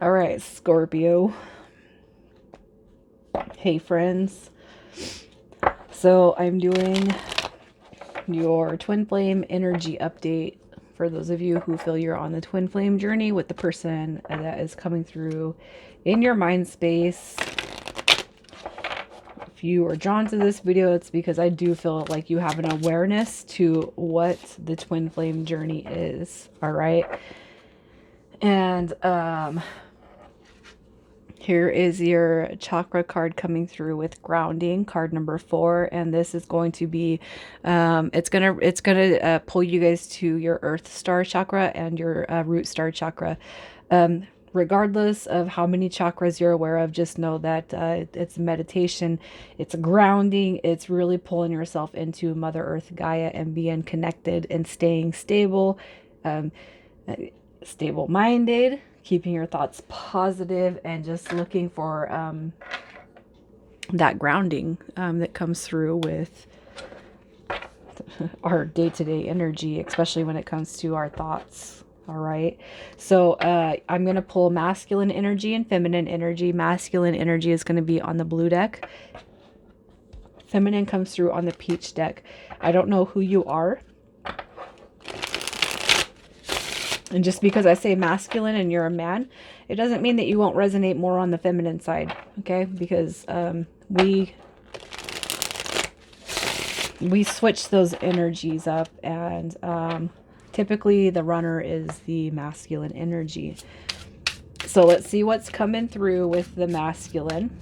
All right, Scorpio. Hey, friends. So I'm doing your twin flame energy update for those of you who feel you're on the twin flame journey with the person that is coming through in your mind space. If you are drawn to this video, it's because I do feel like you have an awareness to what the twin flame journey is. All right. And here is your chakra card coming through with grounding, card number 4, and this is going to be, it's gonna pull you guys to your Earth Star chakra and your Root Star chakra. Regardless of how many chakras you're aware of, just know that it's meditation, it's grounding, it's really pulling yourself into Mother Earth Gaia and being connected and staying stable, um, stable-minded, keeping your thoughts positive, and just looking for that grounding that comes through with our day-to-day energy, especially when it comes to our thoughts. All right. So I'm going to pull masculine energy and feminine energy. Masculine energy is going to be on the blue deck. Feminine comes through on the peach deck. I don't know who you are. And just because I say masculine and you're a man, it doesn't mean that you won't resonate more on the feminine side, okay? Because we switch those energies up, and typically the runner is the masculine energy. So let's see what's coming through with the masculine.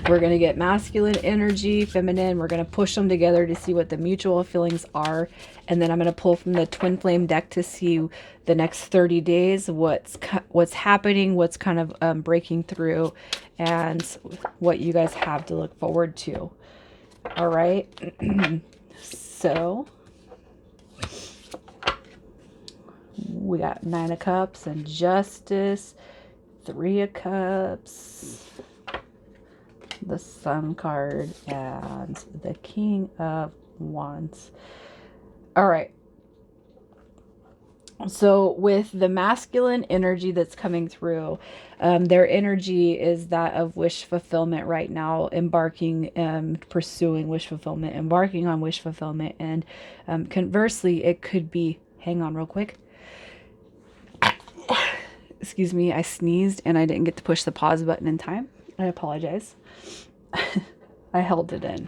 We're going to get masculine energy, feminine. We're going to push them together to see what the mutual feelings are. And then I'm going to pull from the twin flame deck to see the next 30 days, what's happening, what's kind of breaking through, and what you guys have to look forward to. All right. So we got 9 of Cups and Justice, 3 of Cups, the Sun card, and the King of Wands. All right. So with the masculine energy that's coming through, their energy is that of wish fulfillment right now, embarking, pursuing wish fulfillment, embarking on wish fulfillment. And conversely, it could be, hang on real quick. Excuse me, I sneezed and I didn't get to push the pause button in time. I apologize. I held it in.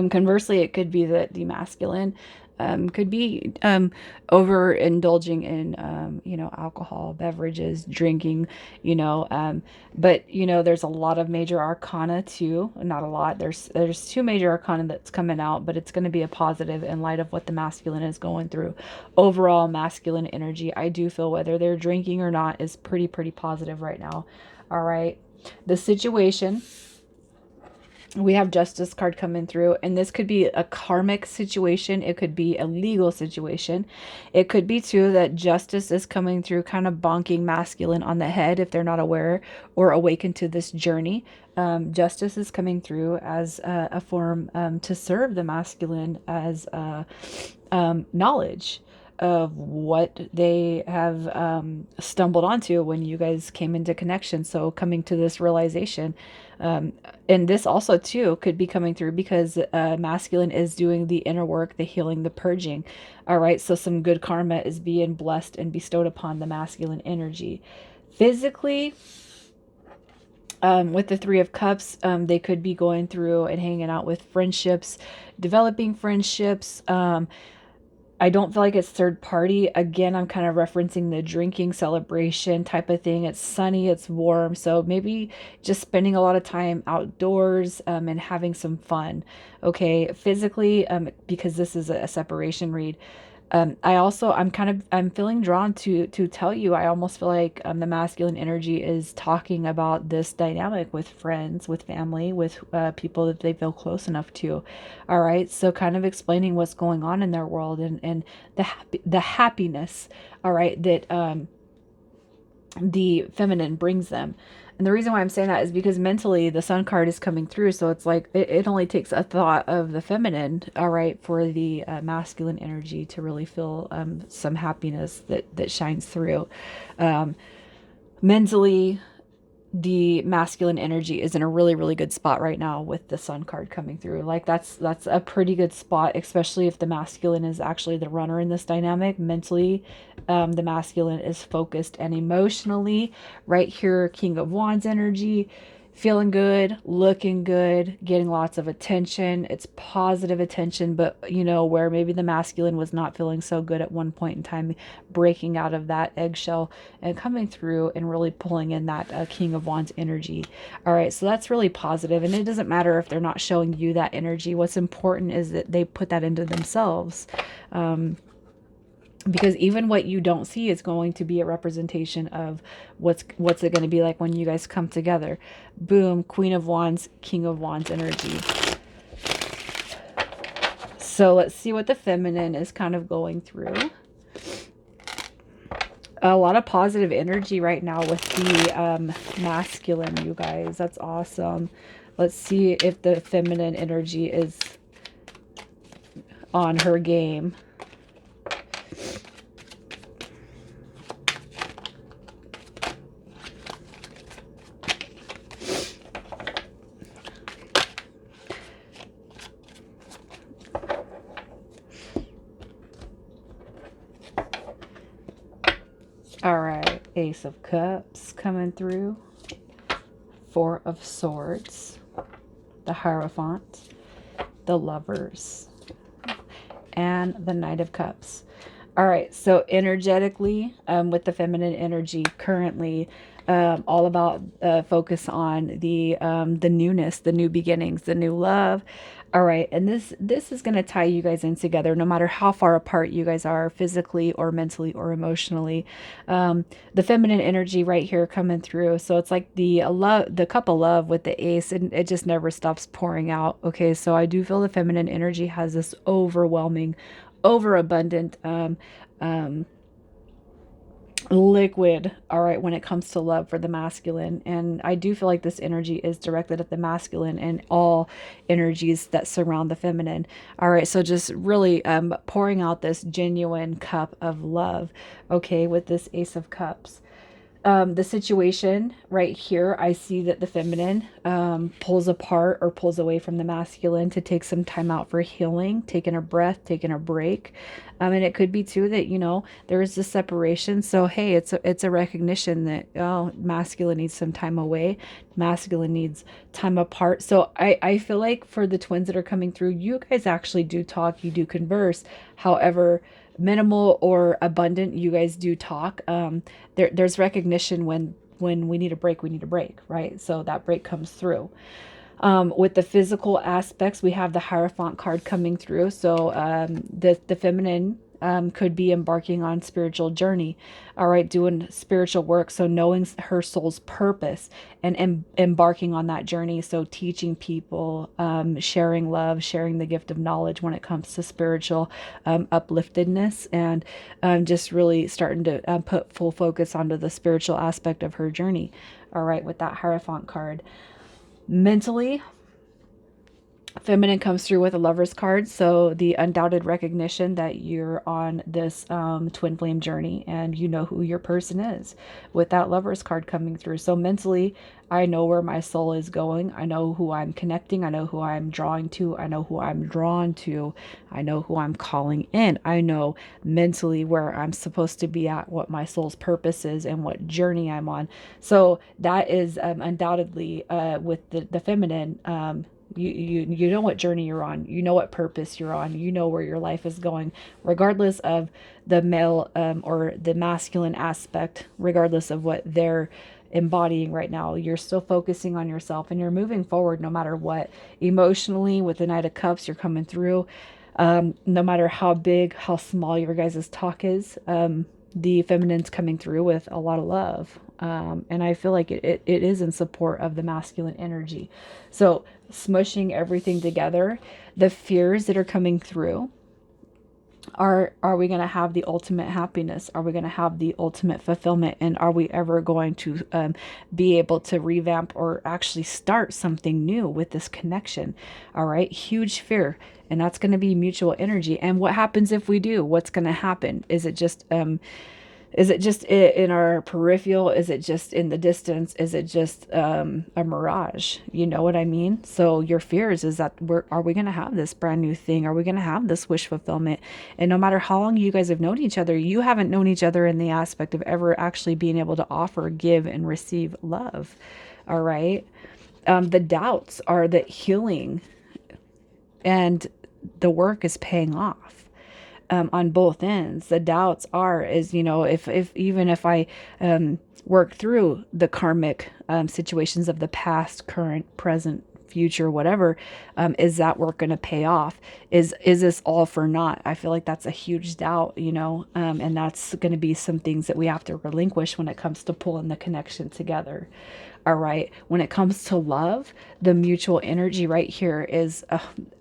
Conversely, it could be that the masculine could be overindulging in, alcohol, beverages, drinking, but, there's a lot of major arcana too. Not a lot. There's 2 major arcana that's coming out, but it's going to be a positive in light of what the masculine is going through. Overall, masculine energy, I do feel, whether they're drinking or not, is pretty positive right now. All right. The situation, we have Justice card coming through, and this could be a karmic situation. It could be a legal situation. It could be too that justice is coming through, kind of bonking masculine on the head if they're not aware or awakened to this journey. Justice is coming through as a form to serve the masculine as knowledge of what they have stumbled onto when you guys came into connection. So coming to this realization, and this also too could be coming through because masculine is doing the inner work, the healing, the purging. All right, so some good karma is being blessed and bestowed upon the masculine energy. Physically, with the 3 of Cups, they could be going through and hanging out with friendships, developing friendships. I don't feel like it's third party. Again, I'm kind of referencing the drinking celebration type of thing. It's sunny, it's warm. So maybe just spending a lot of time outdoors and having some fun. Okay, physically, because this is a separation read. I'm feeling drawn to tell you, I almost feel like the masculine energy is talking about this dynamic with friends, with family, with people that they feel close enough to. All right. So kind of explaining what's going on in their world, and the happiness. All right. That, the feminine brings them. And the reason why I'm saying that is because mentally the sun card is coming through. So it's like it only takes a thought of the feminine, all right, for the masculine energy to really feel some happiness that shines through. Um, Mentally, the masculine energy is in a really really good spot right now with the sun card coming through. Like that's a pretty good spot, especially if the masculine is actually the runner in this dynamic. Mentally, the masculine is focused, and emotionally right here, King of Wands energy, feeling good, looking good, getting lots of attention. It's positive attention, but you know, where maybe the masculine was not feeling so good at one point in time, breaking out of that eggshell and coming through and really pulling in that King of Wands energy. All right, so that's really positive, and it doesn't matter if they're not showing you that energy. What's important is that they put that into themselves. Because even what you don't see is going to be a representation of what's it going to be like when you guys come together. Boom, Queen of Wands, King of Wands energy. So let's see what the feminine is kind of going through. A lot of positive energy right now with the masculine, you guys. That's awesome. Let's see if the feminine energy is on her game. All right, Ace of Cups coming through. Four of Swords, the Hierophant, the Lovers, and the Knight of Cups. All right, so energetically, with the feminine energy currently, all about focus on the newness, the new beginnings, the new love. All right, and this is going to tie you guys in together, no matter how far apart you guys are physically or mentally or emotionally. The feminine energy right here coming through, so it's like the love, the cup of love with the ace, and it just never stops pouring out. Okay, so I do feel the feminine energy has this overwhelming, overabundant liquid, all right, when it comes to love for the masculine. And I do feel like this energy is directed at the masculine and all energies that surround the feminine. All right, so just really pouring out this genuine cup of love, okay, with this Ace of Cups. The situation right here, I see that the feminine pulls apart or pulls away from the masculine to take some time out for healing, taking a breath, taking a break. And it could be too that, you know, there is this separation. So, hey, it's a recognition that, oh, masculine needs some time away. Masculine needs time apart. So I feel like for the twins that are coming through, you guys actually do talk, you do converse. However, minimal or abundant, you guys do talk. There's recognition when we need a break, we need a break, right? So that break comes through. With the physical aspects, we have the Hierophant card coming through. So the feminine could be embarking on spiritual journey, all right, doing spiritual work. So knowing her soul's purpose and embarking on that journey. So teaching people, sharing love, sharing the gift of knowledge when it comes to spiritual upliftedness, and just really starting to put full focus onto the spiritual aspect of her journey. All right, with that Hierophant card. Mentally, feminine comes through with a Lover's card, so the undoubted recognition that you're on this twin flame journey and you know who your person is with that Lover's card coming through. So mentally, I know where my soul is going. I know who I'm connecting. I know who I'm drawing to. I know who I'm drawn to. I know who I'm calling in. I know mentally where I'm supposed to be at, what my soul's purpose is, and what journey I'm on. So that is undoubtedly with the feminine. You know what journey you're on. You know what purpose you're on. You know where your life is going, regardless of the male or the masculine aspect, regardless of what they're embodying right now. You're still focusing on yourself and you're moving forward no matter what. Emotionally, with the Knight of Cups, you're coming through. No matter how big, how small your guys' talk is, the feminine's coming through with a lot of love. And I feel like it is in support of the masculine energy. So smushing everything together, the fears that are coming through, Are we going to have the ultimate happiness? Are we going to have the ultimate fulfillment? And are we ever going to be able to revamp or actually start something new with this connection? All right, huge fear. And that's going to be mutual energy. And what happens if we do? What's going to happen? Is it just in our peripheral? Is it just in the distance? Is it just a mirage? You know what I mean? So your fears is that are we going to have this brand new thing? Are we going to have this wish fulfillment? And no matter how long you guys have known each other, you haven't known each other in the aspect of ever actually being able to offer, give, and receive love. All right. The doubts are that healing and the work is paying off on both ends. The doubts is, if even if I work through the karmic situations of the past, current, present, future, whatever, is that work going to pay off? Is this all for naught? I feel like that's a huge doubt, and that's going to be some things that we have to relinquish when it comes to pulling the connection together. All right. When it comes to love, the mutual energy right here is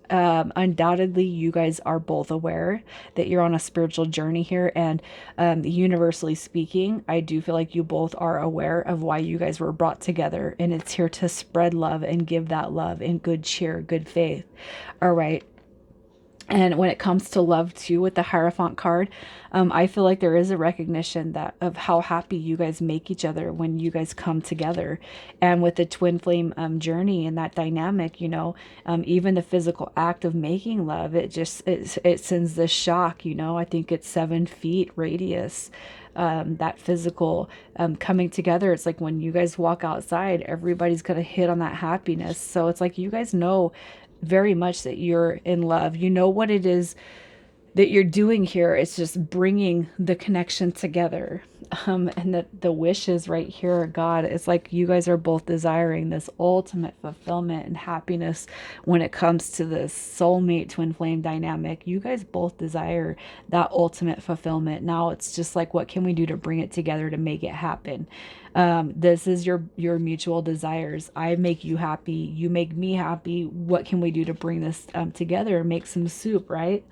undoubtedly you guys are both aware that you're on a spiritual journey here. And universally speaking, I do feel like you both are aware of why you guys were brought together. And it's here to spread love and give that love in good cheer, good faith. All right. And when it comes to love too, with the Hierophant card, I feel like there is a recognition that of how happy you guys make each other when you guys come together. And with the twin flame journey and that dynamic, even the physical act of making love, it sends this shock. I think it's 7 feet radius. That physical coming together. It's like when you guys walk outside, everybody's gonna hit on that happiness. So it's like you guys know very much that you're in love. You know what it is that you're doing here. It's just bringing the connection together. And the wishes right here, God, it's like you guys are both desiring this ultimate fulfillment and happiness when it comes to this soulmate twin flame dynamic. You guys both desire that ultimate fulfillment. Now it's just like, what can we do to bring it together to make it happen? This is your mutual desires. I make you happy. You make me happy. What can we do to bring this together? Make some soup, right?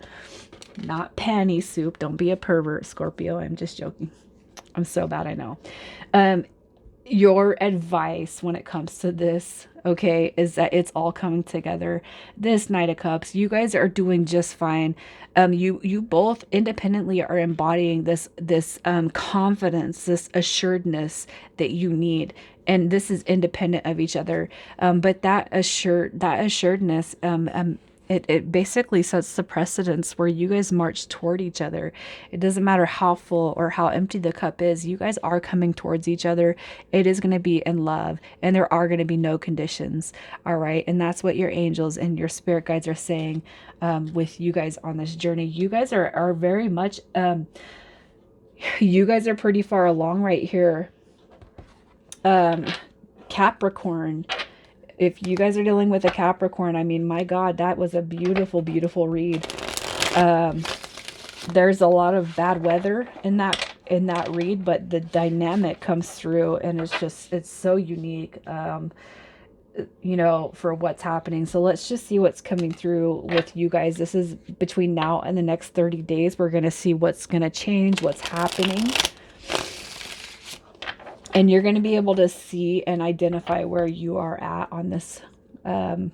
Not panny soup. Don't be a pervert, Scorpio. I'm just joking. I'm so bad, I know. Your advice when it comes to this, okay, is that it's all coming together. This Knight of Cups, you guys are doing just fine. You both independently are embodying this confidence, this assuredness that you need, and this is independent of each other. But that assuredness, it basically sets the precedence where you guys march toward each other. It doesn't matter how full or how empty the cup is. You guys are coming towards each other. It is going to be in love, and there are going to be no conditions. All right. And that's what your angels and your spirit guides are saying with you guys on this journey. You guys are very much, you guys are pretty far along right here. Capricorn. If you guys are dealing with a Capricorn, I mean, my God, that was a beautiful, beautiful read. There's a lot of bad weather in that read, but the dynamic comes through, and it's so unique, for what's happening. So let's just see what's coming through with you guys. This is between now and the next 30 days. We're going to see what's going to change, what's happening. And you're going to be able to see and identify where you are at on this, on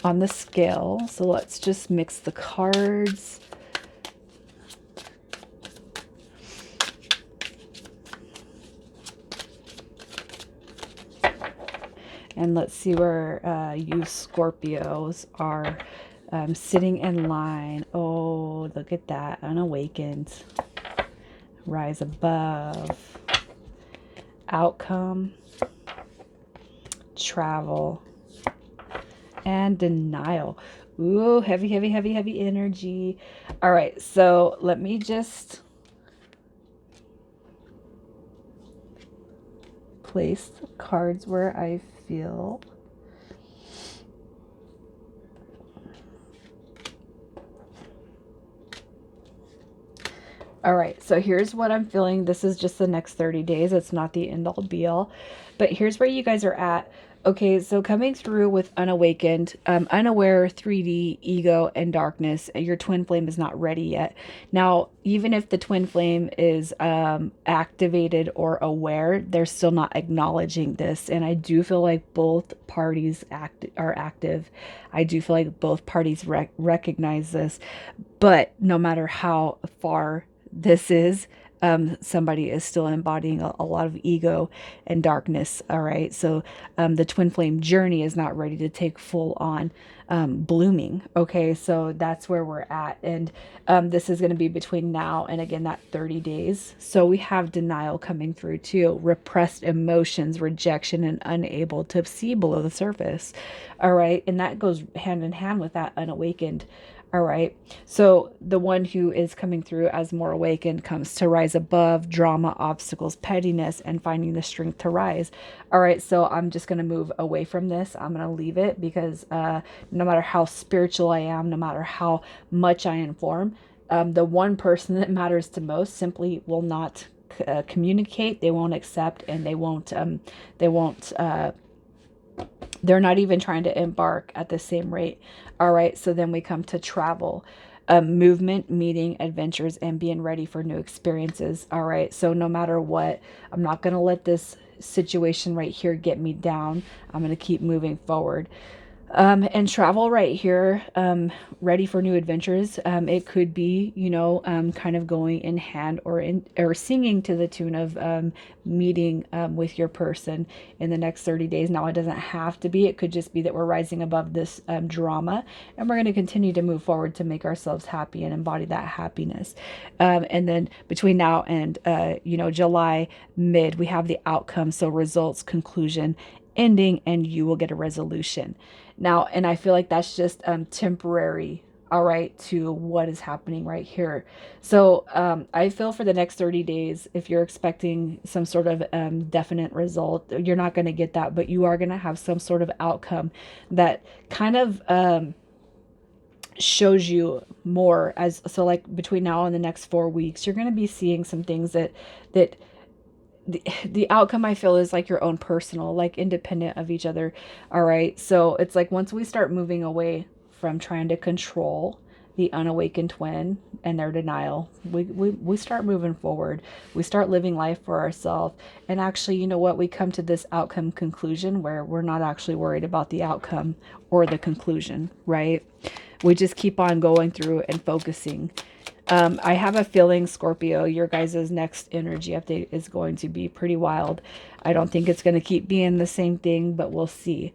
the scale. So let's just mix the cards. And let's see where you Scorpios are sitting in line. Oh, look at that. Unawakened. Rise above. Outcome. Travel. And denial. Ooh, heavy, heavy, heavy, heavy energy. All right, so let me just place the cards where I feel. All right, so here's what I'm feeling. This is just the next 30 days. It's not the end all be all. But here's where you guys are at. Okay, so coming through with unawakened, unaware, 3D, ego, and darkness, your twin flame is not ready yet. Now, even if the twin flame is activated or aware, they're still not acknowledging this. And I do feel like both parties are active. I do feel like both parties recognize this. But no matter how far this is, somebody is still embodying a lot of ego and darkness. All right. So the twin flame journey is not ready to take full on blooming. Okay. So that's where we're at. And this is going to be between now and again that 30 days. So we have denial coming through too, repressed emotions, rejection, and unable to see below the surface. All right. And that goes hand in hand with that unawakened. All right. So the one who is coming through as more awakened comes to rise above drama, obstacles, pettiness, and finding the strength to rise. All right. So I'm just going to move away from this. I'm going to leave it because no matter how spiritual I am, no matter how much I inform, the one person that matters to most simply will not communicate. They won't accept, and they won't they're not even trying to embark at the same rate. All right, so then we come to travel, movement, meeting, adventures, and being ready for new experiences. All right, so no matter what, I'm not going to let this situation right here get me down. I'm going to keep moving forward. And travel right here, ready for new adventures. It could be, kind of going in hand or singing to the tune of meeting with your person in the next 30 days. Now, it doesn't have to be. It could just be that we're rising above this drama, and we're going to continue to move forward to make ourselves happy and embody that happiness. And then between now and July mid, we have the outcome. So results, conclusion, ending, and you will get a resolution. Now, and I feel like that's just temporary, all right, to what is happening right here. So I feel for the next 30 days, if you're expecting some sort of definite result, you're not going to get that, but you are going to have some sort of outcome that kind of shows you more. As so, like between now and the next 4 weeks, you're going to be seeing some things that the outcome I feel is like your own personal, like independent of each other. All right. So it's like once we start moving away from trying to control the unawakened twin and their denial, we start moving forward. We start living life for ourselves. And actually, you know what? We come to this outcome conclusion where we're not actually worried about the outcome or the conclusion, right? We just keep on going through and focusing. I have a feeling, Scorpio, your guys' next energy update is going to be pretty wild. I don't think it's going to keep being the same thing, but we'll see.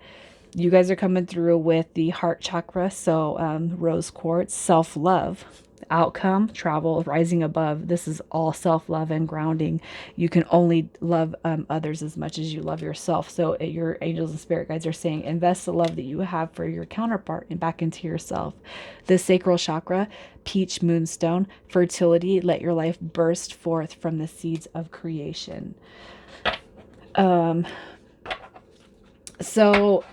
You guys are coming through with the heart chakra, so rose quartz, self-love, outcome, travel, rising above. This is all self-love and grounding. You can only love others as much as you love yourself. So your angels and spirit guides are saying, invest the love that you have for your counterpart and back into yourself. The sacral chakra, peach moonstone, fertility, let your life burst forth from the seeds of creation. So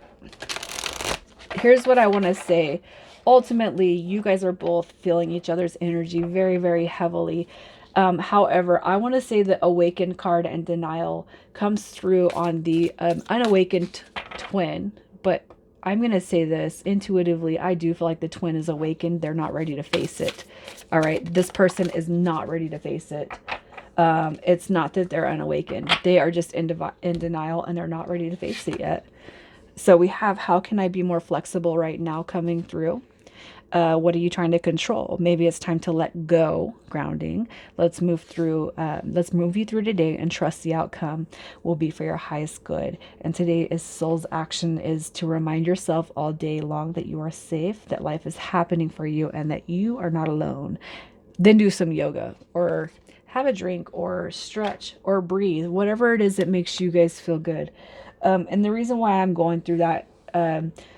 here's what I want to say. Ultimately, you guys are both feeling each other's energy very, very heavily. However, I want to say the awakened card and denial comes through on the unawakened twin. But I'm going to say this intuitively. I do feel like the twin is awakened. They're not ready to face it. All right. This person is not ready to face it. It's not that they're unawakened. They are just in denial and they're not ready to face it yet. So we have, how can I be more flexible right now coming through? What are you trying to control? Maybe it's time to let go, grounding. Let's move you through today and trust the outcome will be for your highest good. And today is soul's action is to remind yourself all day long that you are safe, that life is happening for you, and that you are not alone. Then do some yoga or have a drink or stretch or breathe, whatever it is that makes you guys feel good. And the reason why I'm going through that,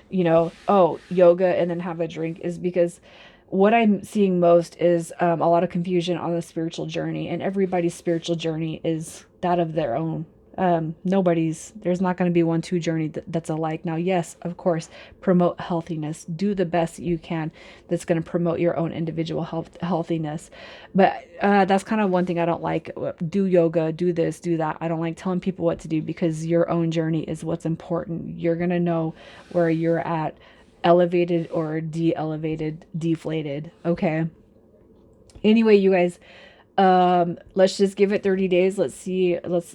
yoga and then have a drink is because what I'm seeing most is a lot of confusion on the spiritual journey, and everybody's spiritual journey is that of their own. There's not going to be 1-2 journey that's alike. Now, yes, of course, promote healthiness. Do the best that you can that's going to promote your own individual healthiness. But that's kind of one thing I don't like. Do yoga, do this, do that. I don't like telling people what to do, because your own journey is what's important. You're going to know where you're at, elevated or de-elevated, deflated. Okay. Anyway, you guys, let's just give it 30 days. Let's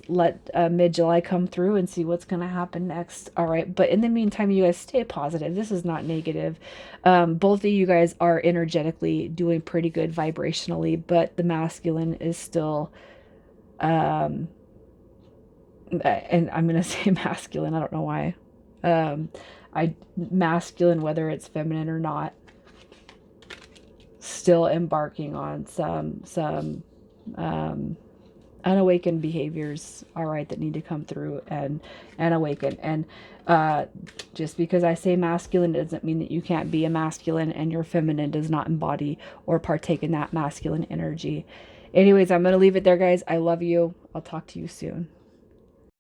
let mid-July come through and see what's going to happen next. All right. But in the meantime, you guys stay positive. This is not negative. Both of you guys are energetically doing pretty good vibrationally, but the masculine is still, and I'm going to say masculine. I don't know why. Masculine, whether it's feminine or not, still embarking on some unawakened behaviors, all right, that need to come through and awaken. And just because I say masculine doesn't mean that you can't be a masculine, and your feminine does not embody or partake in that masculine energy. Anyways, I'm going to leave it there, guys. I love you. I'll talk to you soon.